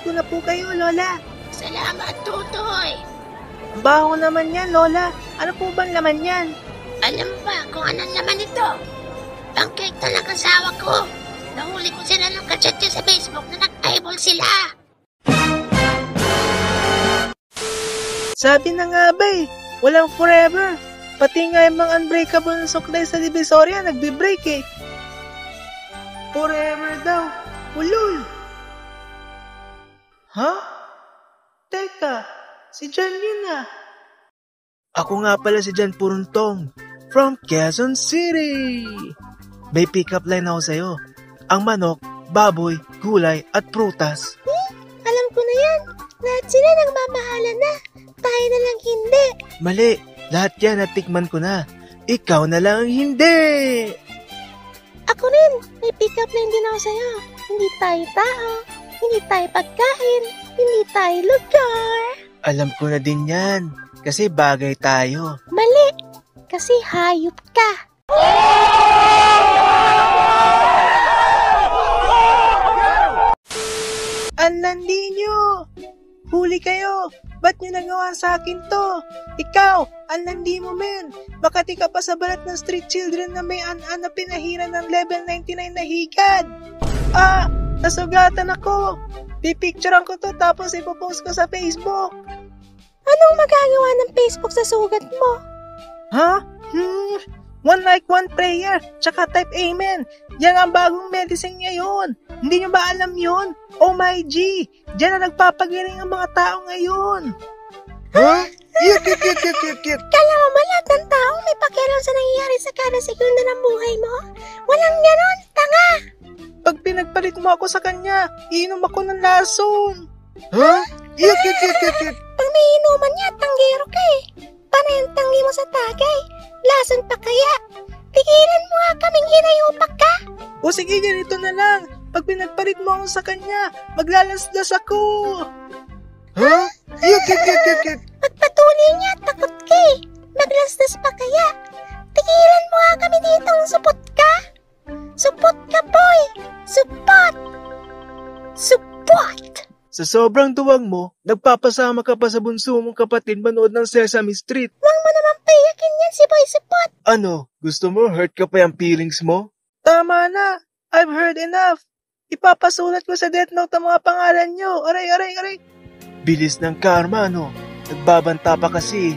ko na po kayo, Lola. Salamat, Tutoy. Baho naman yan, Lola. Ano po bang laman yan? Alam mo ba kung anong laman ito? Pancake na ng asawa ko. Nahuli ko sila ng kachat niya sa Facebook na nag-eyeball sila. Sabi na nga ba walang forever. Pati nga yung mga unbreakable na suklay sa Divisoria, nagbe-break Forever daw. Ulul. Ha? Teka, si John yun Ako nga pala si John Puruntong from Quezon City. May pick-up line ako sa'yo. Ang manok, baboy, gulay at prutas. Alam ko na yan. Lahat sila nagmamahalan na. Tayo na lang hindi. Mali. Lahat yan natikman ko na. Ikaw na lang hindi. Ako rin. May pick-up line din ako sa'yo. Hindi tayo tao. Hindi tayo pagkain. Hindi tayo lugar. Alam ko na din yan. Kasi bagay tayo. Mali. Kasi hayop ka. Ang landi nyo! Huli kayo! Ba't nyo nagawa sa akin to? Ikaw! Ang landi mo, men! Baka di ka pa sa balat ng street children na may an-an na pinahiran ng level 99 na higad! Nasugatan ako! Pipicturean ko to tapos ipopost ko sa Facebook! Anong magagawa ng Facebook sa sugat mo? Ha? One like, one prayer, tsaka type amen. Yan ang bagong medicine ngayon. Hindi nyo ba alam yun? Oh my G! Diyan na nagpapagaling ang mga tao ngayon. Ha? Cute. Kala mo ba lahat ng tao may pakialam sa nangyayari sa kada segunda ng buhay mo? Walang ganon, tanga! Pag pinagpalit mo ako sa kanya, iinom ako ng lason. Ha? Cute. Pag may inuman niya, tanggero ka Panay ang tanggi mo sa tagay. Lason pa kaya? Tigilan mo nga kaming hinayupak ka. O sige, ganito na lang. Pag pinagpalit mo ako sa kanya, maglalasdas ako. Ha? Cute. Pagpatuloy niya, takot ka Maglasdas pa kaya? Tigilan mo nga kami ditong supot ka. Supot ka, boy. Supot. Sa sobrang duwag mo, nagpapasama ka pa sa bunso mong kapatid manood ng Sesame Street. Huwag mo naman payakin yan si Boy Supot. Ano? Gusto mo hurt ka pa yung feelings mo? Tama na. I've heard enough. Ipapasulat ko sa Death Note ang mga pangalan nyo. Aray. Bilis ng karma, no? Nagbabanta pa kasi.